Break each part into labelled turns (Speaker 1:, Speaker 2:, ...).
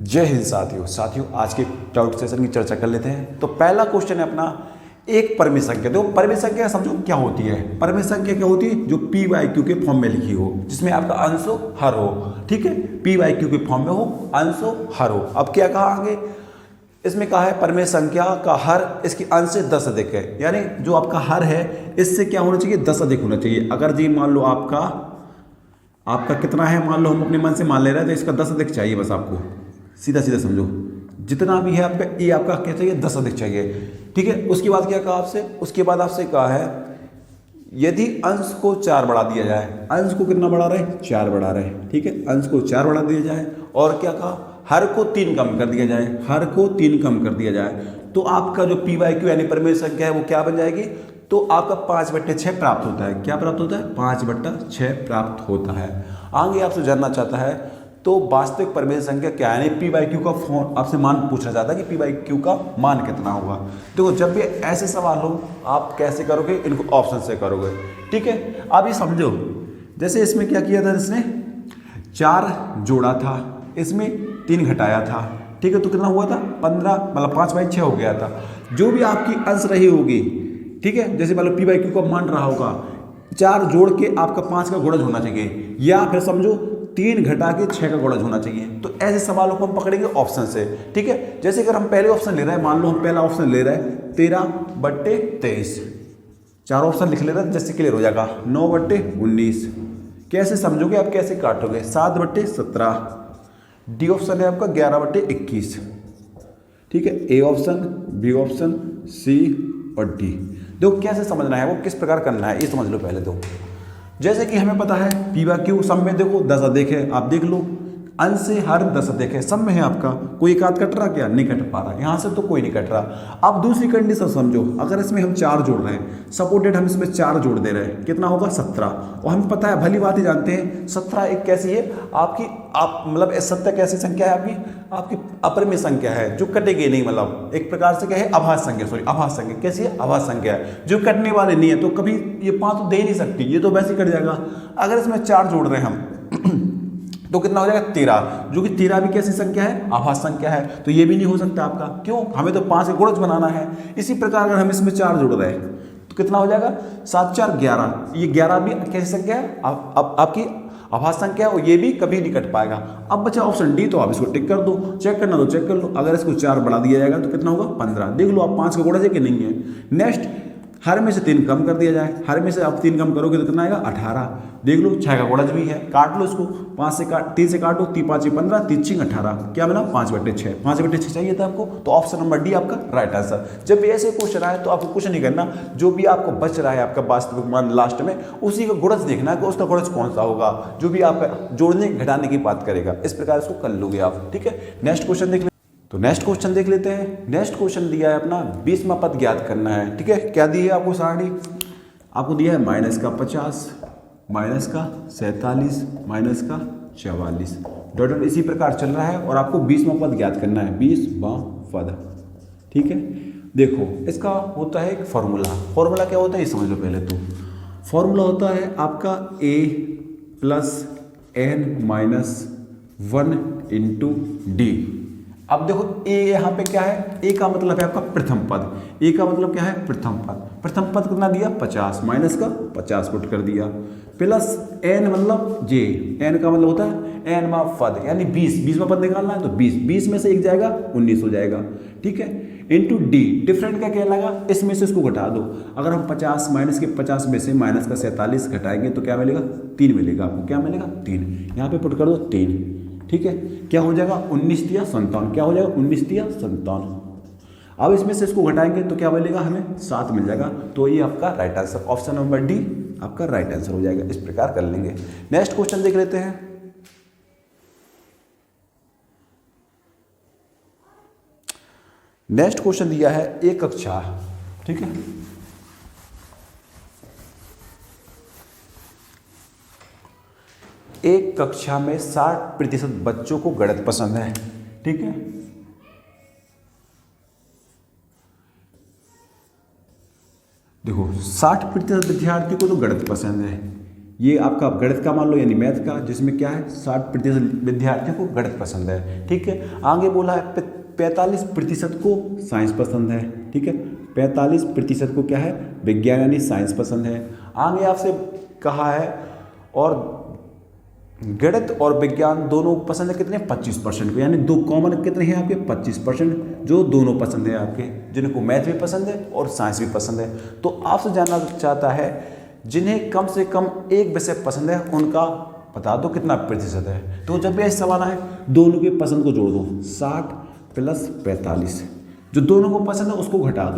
Speaker 1: जय हिंद साथियों आज के डाउट सेशन की चर्चा कर लेते हैं। तो पहला क्वेश्चन है अपना, एक परिमेय संख्या। देखो परिमेय संख्या समझो क्या होती है। परिमेय संख्या क्या होती है? जो पी बाई क्यू के फॉर्म में लिखी हो, जिसमें आपका अंश हो हर हो। ठीक है, पी बाई क्यू के फॉर्म में हो, अंश हो हर हो। अब क्या कहा आगे, इसमें कहा है परिमेय संख्या का हर इसकी अंश से 10 अधिक है। यानी जो आपका हर है इससे क्या होना चाहिए? 10 अधिक होना चाहिए। अगर जी मान लो आपका कितना है, मान लो हम अपने मन से मान ले रहे हैं, तो इसका 10 अधिक चाहिए। बस आपको सीधा सीधा समझो, जितना भी है आपका ये आपका क्या चाहिए? 10 अधिक चाहिए। ठीक है, उसके बाद क्या कहा आपसे? उसके बाद आपसे कहा है यदि अंश को 4 बढ़ा दिया जाए। अंश को कितना बढ़ा रहे? 4 बढ़ा रहे। ठीक है, अंश को 4 बढ़ा दिया जाए। और क्या कहा? हर को 3 कम कर दिया जाए। हर को 3 कम कर दिया जाए तो आपका जो पी बाई क्यू यानी परिमेय संख्या है वो क्या बन जाएगी? तो आपका 5/6 प्राप्त होता है। क्या प्राप्त होता है? 5/6 प्राप्त होता है। आगे आपसे जानना चाहता है तो वास्तविक परिमेय संख्या क्या है, यानी पी बाई क्यू का आपसे मान पूछना चाहता है कि पी बाई क्यू का मान कितना होगा। देखो जब भी ऐसे सवाल हो आप कैसे करोगे? इनको ऑप्शन से करोगे। ठीक है, अब ये समझो, जैसे इसमें क्या किया था, इसने 4 जोड़ा था, इसमें 3 घटाया था। ठीक है, तो कितना हुआ था? 15, मतलब 5/6 हो गया था। जो भी आपकी अंश रही होगी, ठीक है, जैसे मान लो पी बाई क्यू का मान रहा होगा, 4 जोड़ के आपका 5 का गुणज होना चाहिए, या फिर समझो 3 घटा के 6 का गुणज होना चाहिए। तो ऐसे सवालों को हम पकड़ेंगे ऑप्शन से। ठीक है, जैसे अगर हम पहले ऑप्शन ले रहे हैं, मान लो हम पहला ऑप्शन ले रहे हैं 13/23, 4 ऑप्शन लिख ले रहे हैं, जैसे क्लियर हो जाएगा। 9/19 कैसे समझोगे आप, कैसे काटोगे? 7/17। डी ऑप्शन है आपका 11/21। ठीक है, ए ऑप्शन, बी ऑप्शन, सी और डी। देखो कैसे समझना है, वो किस प्रकार करना है, ये समझ लो पहले तो। जैसे कि हमें पता है पी बाई क्यू सब में देखो 10 अधिक है, आप देख लो अंश से हर 10 अधिक है, सब में है आपका। कोई एक आध कट रहा? क्या नहीं कट पा रहा, यहाँ से तो कोई नहीं कट रहा। अब दूसरी कंडीशन समझो, अगर इसमें हम 4 जोड़ रहे हैं, सपोर्टेड हम इसमें 4 जोड़ दे रहे हैं, कितना होगा? 17। और हमें पता है, भली बात ही जानते हैं 17 एक कैसी है आपकी, आप मतलब 17 कैसी संख्या है आपकी अपरिमेय संख्या है, जो कटेगी नहीं। मतलब एक प्रकार से क्या है? आभास संख्या, सॉरी आभास संख्या। कैसी है? आभास संख्या है, जो कटने वाली नहीं है। तो कभी ये 5 तो दे ही नहीं सकती, ये तो वैसे ही कट जाएगा। अगर इसमें 4 जोड़ रहे हैं हम तो कितना हो जाएगा? 13, जो कि 13 भी कैसी संख्या है? आभास संख्या है। तो ये भी नहीं हो सकता आपका, क्यों? हमें तो 5 का गुणज बनाना है। इसी प्रकार अगर हम इसमें 4 जोड़ रहे हैं तो कितना हो जाएगा? 7 4 11। ये 11 भी कैसी संख्या है? आपकी आभास संख्या है, और ये भी कभी नहीं कट पाएगा। अब बचा ऑप्शन डी, तो आप इसको टिक कर दो। चेक करना तो चेक कर लो, अगर इसको 4 बढ़ा दिया जाएगा तो कितना होगा? 15। देख लो आप 5 का गुणज है कि नहीं है। नेक्स्ट, हर में से 3 कम कर दिया जाए। हर में से आप 3 कम करोगे तो कितना आएगा? 18। देख लो 6 का गुणज भी है, काट लो इसको। 3 से काटो, 3 5 15, 3 6 18, क्या मिला? 5/6। 5/6 चाहिए था आपको, तो ऑप्शन नंबर डी आपका राइट आंसर। जब भी ऐसे क्वेश्चन आए तो आपको कुछ नहीं करना, जो भी आपको बच रहा है आपका वास्तविक मान लास्ट में, उसी का गुणज देखना है कि उसका गुणज कौन सा होगा, जो भी आपका जोड़ने घटाने की बात करेगा। इस प्रकार इसको कर लोगे आप। ठीक है, नेक्स्ट क्वेश्चन देख, तो नेक्स्ट क्वेश्चन देख लेते हैं। नेक्स्ट क्वेश्चन दिया है अपना 20वां पद ज्ञात करना है। ठीक है, क्या दी है आपको सारणी? आपको दिया है -50, -47, -44। डॉट इसी प्रकार चल रहा है और आपको 20वां पद ज्ञात करना है। 20वां पद। ठीक है, देखो इसका होता है एक फॉर्मूला क्या होता है ये समझ लो पहले तो। फॉर्मूला होता है आपका a + n - 1 × d। अब देखो ए यहाँ पे क्या है? ए का मतलब है आपका प्रथम पद। ए का मतलब क्या है? प्रथम पद। प्रथम पद कितना दिया? 50, माइनस का 50 पुट कर दिया, प्लस एन मतलब जे। एन का मतलब होता है एनवां पद, यानी 20। 20वां पद निकालना है तो 20 में से एक जाएगा 19 हो जाएगा। ठीक है, इंटू डी। डिफरेंट का क्या लगा? इसमें से इसको घटा दो। अगर हम 50 माइनस के 50 में से माइनस का 47 घटाएंगे तो क्या मिलेगा? 3 मिलेगा आपको। क्या मिलेगा? 3। यहाँ पे पुट कर दो 3। ठीक है, क्या हो जाएगा? 19 × 57। क्या हो जाएगा? 19 × 57। अब इसमें से इसको घटाएंगे तो क्या मिलेगा हमें? 7 मिल जाएगा। तो ये आपका right answer, option number D आपका राइट आंसर हो जाएगा। इस प्रकार कर लेंगे। नेक्स्ट क्वेश्चन देख लेते हैं। नेक्स्ट क्वेश्चन दिया है एक कक्षा। ठीक है, एक कक्षा में 60% बच्चों को गणित पसंद है। ठीक है, देखो 60% विद्यार्थी को तो गणित पसंद है, ये आपका गणित का मान लो यानी मैथ का, जिसमें क्या है 60% विद्यार्थियों को गणित पसंद है। ठीक है, आगे बोला है 45% को साइंस पसंद है। ठीक है, 45% को क्या है, विज्ञान यानी साइंस पसंद है। आगे आपसे कहा है और गणित और विज्ञान दोनों पसंद है कितने, 25% को, यानी दो कॉमन कितने हैं आपके, 25% जो दोनों पसंद है आपके, जिनको मैथ भी पसंद है और साइंस भी पसंद है। तो आपसे जानना चाहता है जिन्हें कम से कम एक विषय पसंद है उनका बता दो कितना प्रतिशत है। तो जब भी ऐसा सवाल आए दोनों की पसंद को जोड़ दो, 60 + 45, जो दोनों को पसंद है उसको घटा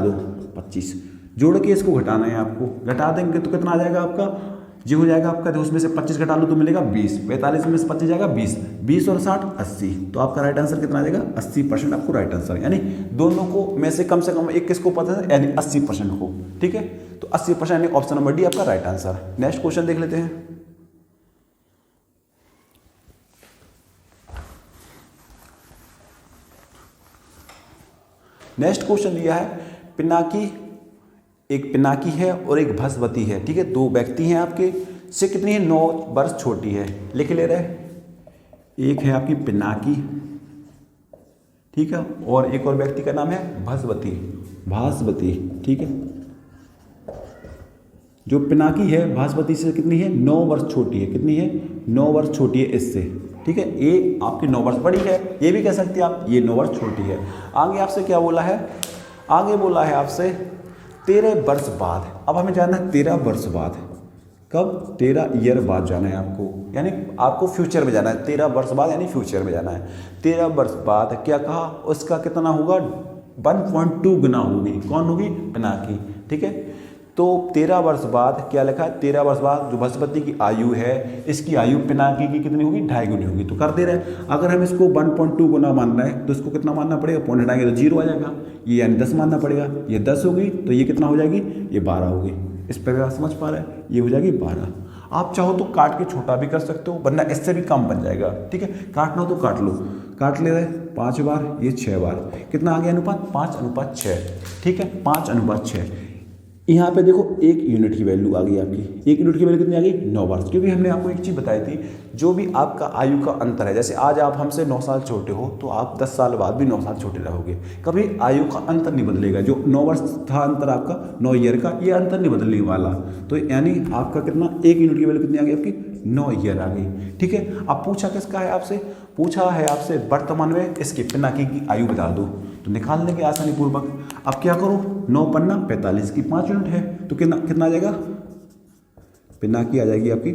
Speaker 1: दो, 25 जोड़ के इसको घटाना है आपको। घटा देंगे तो कितना आ जाएगा आपका, जो हो जाएगा आपका, उसमें से 25 घटा लो तो मिलेगा 20, 45 में से 25 जाएगा 20, 20 और 60 80। तो आपका राइट आंसर कितना आ जाएगा, 80% आपको राइट आंसर, यानी दोनों को में से कम एक किसको पसंद है, यानी 80% को। ठीक है, तो 80% यानी ऑप्शन नंबर डी आपका राइट आंसर। नेक्स्ट क्वेश्चन देख लेते हैं। नेक्स्ट क्वेश्चन दिया है एक पिनाकी है और एक भस्वती है। ठीक है, दो व्यक्ति हैं आपके, से कितनी है, 9 वर्ष छोटी है। लिख ले रहे, एक है आपकी पिनाकी, ठीक है, और एक और व्यक्ति का नाम है भास्वती। ठीक है, जो पिनाकी है भास्वती से कितनी है, 9 वर्ष छोटी है। कितनी है, 9 वर्ष छोटी है इससे। ठीक है, ये आपकी 9 वर्ष बड़ी है, ये भी कह सकते हैं आप, ये 9 वर्ष छोटी है। आगे आपसे क्या बोला है, आगे बोला है आपसे 13 वर्ष बाद। अब हमें जानना है 13 वर्ष बाद, कब, 13 ईयर बाद जाना है आपको, यानी आपको फ्यूचर में जाना है। 13 वर्ष बाद यानी फ्यूचर में जाना है। 13 वर्ष बाद क्या कहा, उसका कितना होगा, 1.2 गुना होगी। कौन होगी, पिनाकी। ठीक है, तो 13 वर्ष बाद क्या लिखा है, 13 वर्ष बाद जो भस्वती की आयु है, इसकी आयु पिनाकी की कितनी होगी, 2.5 गुनी होगी। तो कर दे रहे हैं, अगर हम इसको 1.2 गुना मानना है तो इसको कितना मानना पड़ेगा, पॉइंट हटाएंगे तो 0 आ जाएगा, ये यानी 10 मानना पड़ेगा। ये 10 होगी तो ये कितना हो जाएगी, ये 12 होगी। इस पर आप समझ पा रहे हैं, ये हो जाएगी 12। आप चाहो तो काट के छोटा भी कर सकते हो, वरना इससे भी कम बन जाएगा। ठीक है, काटना हो तो काट लो, काट ले रहे 5 बार, ये 6 बार, कितना आ गया अनुपात, 5:6। ठीक है, 5:6। यहाँ पे देखो 1 यूनिट की वैल्यू आ गई आपकी, 1 यूनिट की वैल्यू कितनी आ गई, 9 वर्ष। क्योंकि हमने आपको एक चीज़ बताई थी, जो भी आपका आयु का अंतर है, जैसे आज आप हमसे 9 साल छोटे हो तो आप 10 साल बाद भी 9 साल छोटे रहोगे, कभी आयु का अंतर नहीं बदलेगा। जो 9 वर्ष था अंतर आपका, 9 ईयर का, ये अंतर नहीं बदलने वाला। तो यानी आपका कितना, 1 यूनिट की वैल्यू कितनी आ गई आपकी, 9 ईयर आ गई। ठीक है, अब पूछा किसका है आपसे, पूछा है आपसे वर्तमान में इसके पिनाकी की आयु बता दो। तो निकाल लेंगे आसानी पूर्वक। अब क्या करो, 9 पन्ना 45 की 5 यूनिट है, तो कितना आ जाएगा, पिनाकी आ जाएगी आपकी,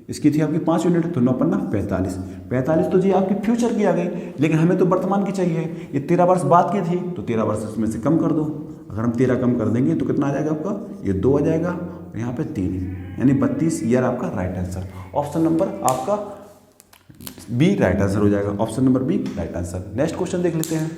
Speaker 1: इसकी थी आपकी 5 यूनिट, तो 9 पन्ना 45 तो जी आपकी फ्यूचर की आ गई, लेकिन हमें तो वर्तमान की चाहिए। ये 13 वर्ष बाद की थी, तो 13 वर्ष इसमें से कम कर दो। अगर हम 13 कम कर देंगे तो कितना आ जाएगा आपका, ये 2 आ जाएगा, और यहाँ पे 3, यानी 32 ईयर आपका राइट आंसर। ऑप्शन नंबर आपका बी राइट आंसर हो जाएगा, option number B right answer. Next question देख लेते हैं।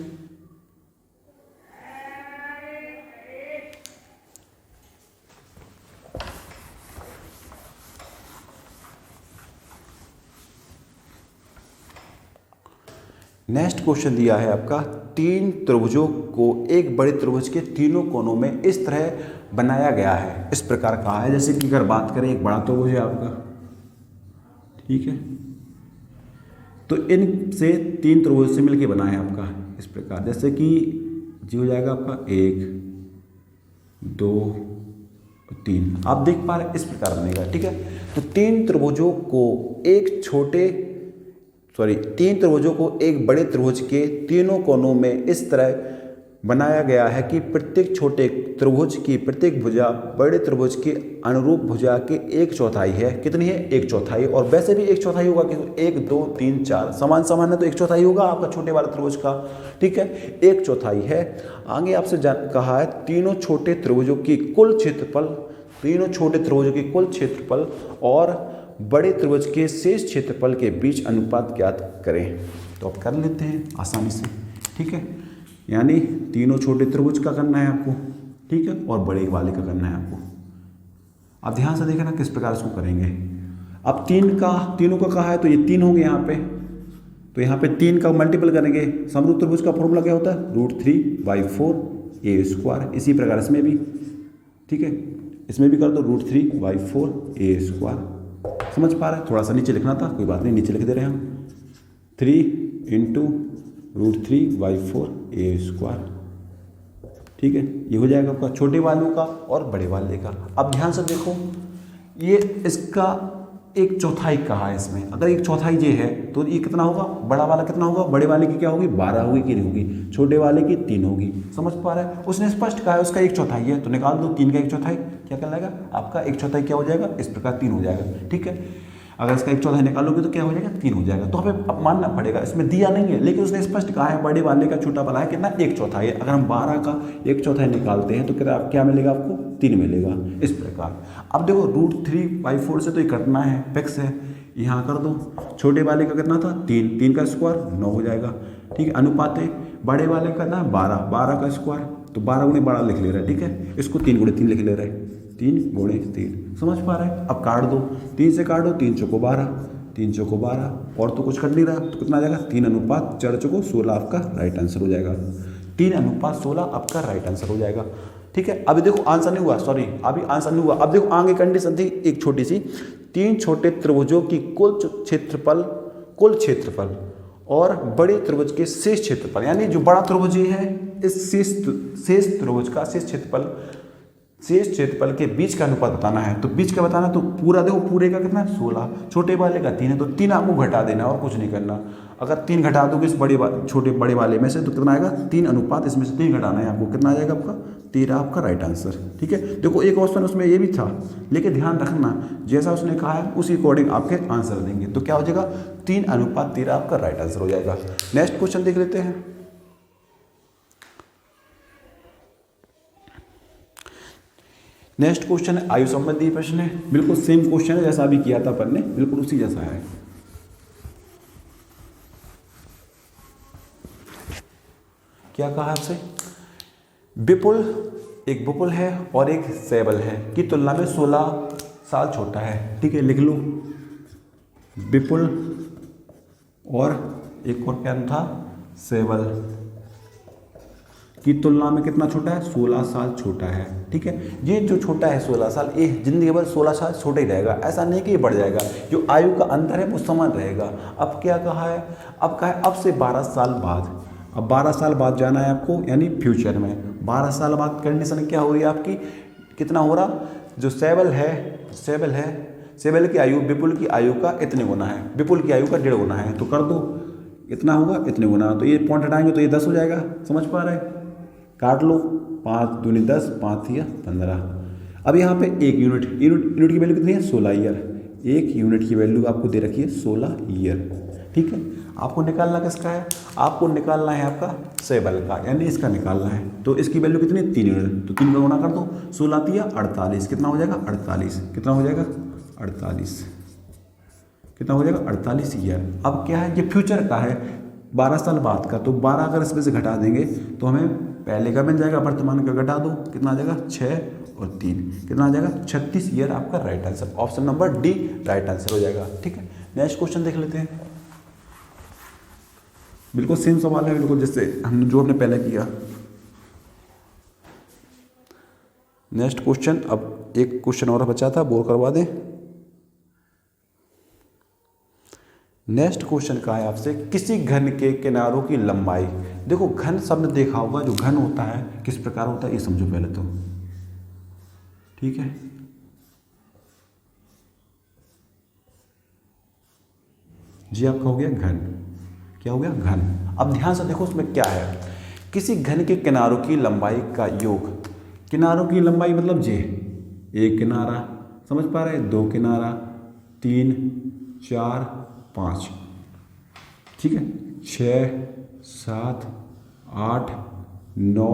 Speaker 1: नेक्स्ट क्वेश्चन दिया है आपका, 3 त्रिभुजों को एक बड़े त्रिभुज के तीनों कोनों में इस तरह बनाया गया है। इस प्रकार कहा है, जैसे कि अगर बात करें, एक बड़ा त्रिभुज है आपका, ठीक है, तो इन से 3 त्रिभुज से मिलके बना है आपका इस प्रकार, जैसे कि जी हो जाएगा आपका 1 2 3, आप देख पा रहे इस प्रकार बनेगा। ठीक है, तो 3 त्रिभुजों को एक बड़े त्रिभुज के तीनों कोनों में इस तरह बनाया गया है कि प्रत्येक छोटे त्रिभुज की प्रत्येक भुजा बड़े त्रिभुज के अनुरूप भुजा के 1/4 है। कितनी है, 1/4। और वैसे भी 1/4 होगा कि 1 2 3 4 समान है, तो 1/4 होगा आपका छोटे वाले त्रिभुज का। ठीक है, 1/4 है। आगे आपसे कहा है, तीनों छोटे त्रिभुजों की कुल क्षेत्रफल और बड़े त्रिभुज के शेष क्षेत्रफल के बीच अनुपात ज्ञात करें। तो आप कर लेते हैं आसानी से। ठीक है, यानी तीनों छोटे त्रिभुज का करना है आपको, ठीक है, और बड़े वाले का करना है आपको। आप ध्यान से देखना किस प्रकार इसको करेंगे। अब तीनों का कहा है, तो ये 3 होंगे यहाँ पे, तो यहाँ पे 3 का मल्टीपल करेंगे। समरूप त्रिभुज का फॉर्मूला क्या होता है, √3/4 a²। इसी प्रकार इसमें भी, ठीक है, इसमें भी कर दो √3/4 समझ पा रहे हैं? थोड़ा सा नीचे लिखना था, कोई बात नहीं, नीचे लिख दे रहे हैं हम 3 × √3/4 ठीक है। ये हो जाएगा आपका छोटे वालों का और बड़े वाले का। अब ध्यान से देखो, ये इसका 1/4 कहा है इसमें। अगर 1/4 ये है तो ये कितना होगा, बड़ा वाला कितना होगा, बड़े वाले की क्या होगी 12 होगी कि नहीं होगी, छोटे वाले की 3 होगी। समझ पा रहे हैं? उसने स्पष्ट कहा है उसका 1/4 है, तो निकाल दो 3 का 1/4 क्या कहलाएगा आपका 1/4 क्या हो जाएगा, इस प्रकार 3 हो जाएगा। ठीक है, अगर इसका 1/4 निकालोगे तो क्या हो जाएगा 3 हो जाएगा। तो हमें अब मानना पड़ेगा, इसमें दिया नहीं है लेकिन उसने स्पष्ट कहा है बड़े वाले का छोटा वाला है कितना 1/4 है। अगर हम 12 का 1/4 निकालते हैं तो क्या मिलेगा आपको 3 मिलेगा, इस प्रकार। अब देखो √3/4 से तो ये कटना है, फिक्स है, यहाँ कर दो। छोटे वाले का कितना था 3 का स्क्वायर 9 हो जाएगा। ठीक है, अनुपात है, बड़े वाले का ना 12 का स्क्वायर, तो 12 × 12 लिख ले रहा है। ठीक है, इसको 3 × 3 लिख ले रहा है, 3 × 3 समझ पा रहे हैं? अब काट दो, 3 से काट दो, 3 चौको 12, 3 चौको 12 और तो कुछ कर नहीं रहा, तो कितना आ जाएगा 3:4 आपका राइट आंसर हो जाएगा। 3:16 आपका राइट आंसर हो जाएगा। ठीक है, अभी देखो आंसर नहीं हुआ, सॉरी अभी आंसर नहीं हुआ। अब देखो आगे कंडीशन थी एक छोटी सी, 3 छोटे त्रिभुजों की कुल क्षेत्रफल और बड़े त्रिभुज के शेष क्षेत्रफल, यानी जो बड़ा त्रिभुज है इस शेष त्रिभुज का शेष क्षेत्रफल के बीच का अनुपात बताना है। तो बीच का बताना, तो पूरा देखो, पूरे का कितना 16, छोटे वाले का 3 है, तो 3 आपको घटा देना और कुछ नहीं करना। अगर 3 घटा दोगे इस बड़े वाले में से तो कितना आएगा 3 अनुपात इसमें से 3 घटाना है आपको, कितना आ जाएगा आपका 13 आपका राइट आंसर। ठीक है, देखो एक ऑप्शन उसमें ये भी था, लेकिन ध्यान रखना जैसा उसने कहा है उसी अकॉर्डिंग आपके आंसर देंगे। तो क्या हो जाएगा 3:13 आपका राइट आंसर हो जाएगा। नेक्स्ट क्वेश्चन देख लेते हैं। नेक्स्ट क्वेश्चन है आयु संबंधी प्रश्न है, बिल्कुल सेम क्वेश्चन है जैसा अभी किया था अपन ने, बिल्कुल उसी जैसा है। क्या कहा आपसे, एक विपुल है और एक सेबल है की तुलना में 16 साल छोटा है। ठीक है, लिख लो विपुल और एक और क्या था सेबल की तुलना में कितना छोटा है 16 साल छोटा है। ठीक है, ये जो छोटा है 16 साल, ये जिंदगी भर 16 साल छोटा ही रहेगा, ऐसा नहीं कि ये बढ़ जाएगा। जो आयु का अंतर है वो समान रहेगा। अब क्या कहा है, अब कहा है अब से 12 साल बाद, अब 12 साल बाद जाना है आपको, यानी फ्यूचर में 12 साल बाद कंडीशन क्या हो रही है आपकी, कितना हो रहा, जो सेबल की आयु विपुल की आयु का इतने गुना है, विपुल की आयु का 1.5 गुना है। तो कर दो, इतना होगा इतने गुना, तो ये पॉइंट हटाएंगे तो ये 10 हो जाएगा। समझ पा रहे हैं? काट लो, 5 दूनी 10, 5 या 15। अब यहाँ पे 1 यूनिट की वैल्यू कितनी है 16 ईयर, 1 यूनिट की वैल्यू आपको दे रखी है 16 ईयर। ठीक है, आपको निकालना किसका है, आपको निकालना है आपका सेबल का, यानी इसका निकालना है। तो इसकी वैल्यू कितनी है 3 यूनिट, तो 3 का गुणा कर दो, 16 या 48, कितना हो जाएगा 48, कितना हो जाएगा 48, कितना हो जाएगा 48 ईयर। अब क्या है, ये फ्यूचर का है 12 साल बाद का, तो 12 अगर इसमें से घटा देंगे तो हमें पहले का मिल जाएगा, वर्तमान का घटा दो, कितना आ जाएगा 6 और 3, कितना आ जाएगा 36 ईयर आपका right answer. Option number D right answer हो जाएगा। ठीक है, नेक्स्ट क्वेश्चन देख लेते हैं। बिल्कुल सेम सवाल है, बिल्कुल जैसे हमने पहले किया। नेक्स्ट क्वेश्चन, अब एक क्वेश्चन और बचा था, वो करवा दें। नेक्स्ट क्वेश्चन का है आपसे, किसी घन के किनारों की लंबाई। देखो घन शब्द देखा होगा, जो घन होता है किस प्रकार होता है ये समझो पहले तो। ठीक है, जी आपका हो गया घन, क्या हो गया घन। अब ध्यान से देखो उसमें क्या है, किसी घन के किनारों की लंबाई का योग। किनारों की लंबाई मतलब जे, एक किनारा, समझ पा रहे हैं, 2 किनारा, 3, 4, 5, ठीक है, 6, 7, 8, 9,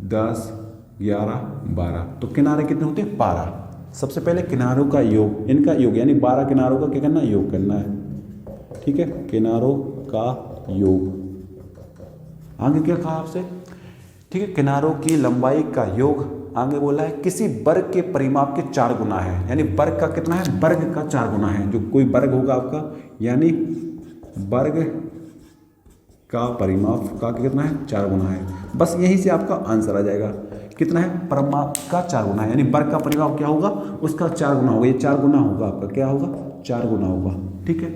Speaker 1: 10, 11, 12। तो किनारे कितने होते हैं 12। सबसे पहले किनारों का योग, इनका योग, यानी 12 किनारों का क्या करना है, योग करना है। ठीक है, किनारों का योग। आगे क्या कहा आपसे, ठीक है, किनारों की लंबाई का योग। आगे बोला है किसी वर्ग के परिमाप के 4 गुना है, यानी वर्ग का कितना है, वर्ग का 4 गुना है। जो कोई वर्ग होगा आपका, यानी वर्ग का परिमाप का कितना है 4 गुना है। बस यहीं से आपका आंसर आ जाएगा। कितना है, परिमाप का 4 गुना है, यानी वर्ग का परिमाप क्या होगा, उसका 4 गुना होगा। ये 4 गुना होगा आपका, क्या होगा, 4 गुना होगा। ठीक है,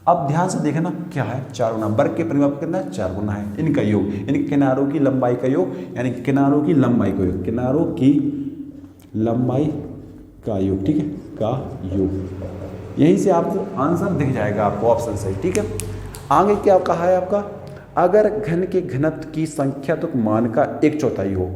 Speaker 1: अब ध्यान से देखना क्या है, 4 गुना, वर्ग के परिमाप कितना है, 4 गुना है। इनका योग यानी किनारों की लंबाई का योग, यानी किनारों की लंबाई का योग, किनारों की लंबाई का योग। ठीक है, का योग, यहीं से आपको आंसर दिख जाएगा, आपको ऑप्शन सही। ठीक है, आगे क्या कहा है आपका, अगर घन के घनत्व की संख्यात्मक मान का 1/4 हो।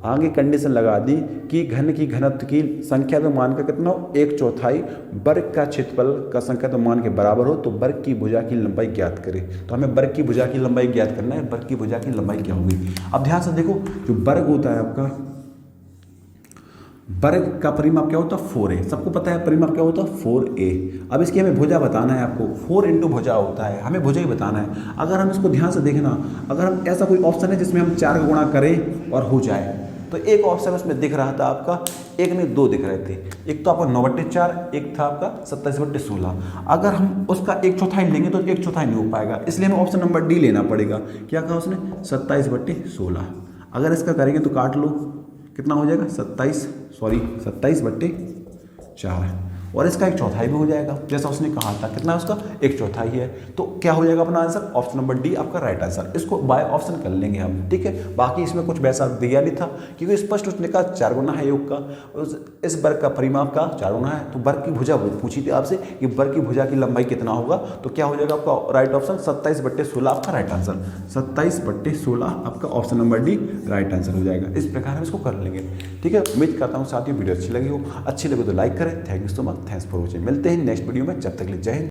Speaker 1: आगे कंडीशन लगा दी कि घन की घनत्व की संख्यात्मक मान का कितना हो, 1/4 वर्ग का क्षेत्रफल का संख्यात्मक मान के बराबर हो तो वर्ग की भुजा की लंबाई ज्ञात करें। तो हमें वर्ग की भुजा की लंबाई ज्ञात करना है। वर्ग की भुजा की लंबाई क्या होगी, अब ध्यान से देखो, जो वर्ग होता है आपका, वर्ग का परिमाप क्या होता है, 4a। सबको पता है परिमाप क्या होता है, 4a। अब इसकी हमें भुजा बताना है आपको, 4 इंटू भुजा होता है, हमें भुजा ही बताना है। अगर हम इसको ध्यान से देखना, अगर हम ऐसा कोई ऑप्शन है जिसमें हम 4 का गुणा करें और हो जाए, तो एक ऑप्शन उसमें दिख रहा था आपका, एक में 2 दिख रहे थे। एक तो आपका 9/4, एक था आपका 27/16। अगर हम उसका 1/4 लेंगे तो 1/4 नहीं हो पाएगा, इसलिए हमें ऑप्शन नंबर डी लेना पड़ेगा। क्या कहा उसने, 27/16। अगर इसका करेंगे तो काट लो, कितना हो जाएगा, 27/4, और इसका 1/4 भी हो जाएगा, जैसा उसने कहा था। कितना है उसका, 1/4 है। तो क्या हो जाएगा अपना आंसर, ऑप्शन नंबर डी आपका राइट आंसर। इसको बाय ऑप्शन कर लेंगे हम। ठीक है, बाकी इसमें कुछ वैसा दिया नहीं था, क्योंकि स्पष्ट उसने कहा 4 गुना है योग का, इस वर्ग का परिमाप का 4 गुना है। तो वर्ग की भुजा पूछी थी आपसे कि वर्ग की भुजा की लंबाई कितना होगा, तो क्या हो जाएगा आपका राइट ऑप्शन 27/16 आपका राइट आंसर। 27/16 आपका option number D right answer हो जाएगा। इस प्रकार हम इसको कर लेंगे। ठीक है, उम्मीद करता हूँ साथियों वीडियो अच्छी लगी हो। अच्छी लगे तो लाइक करें। Thank you so much, thanks for watching. मिलते हैं नेक्स्ट वीडियो में, जब तक के लिए जय हिंद।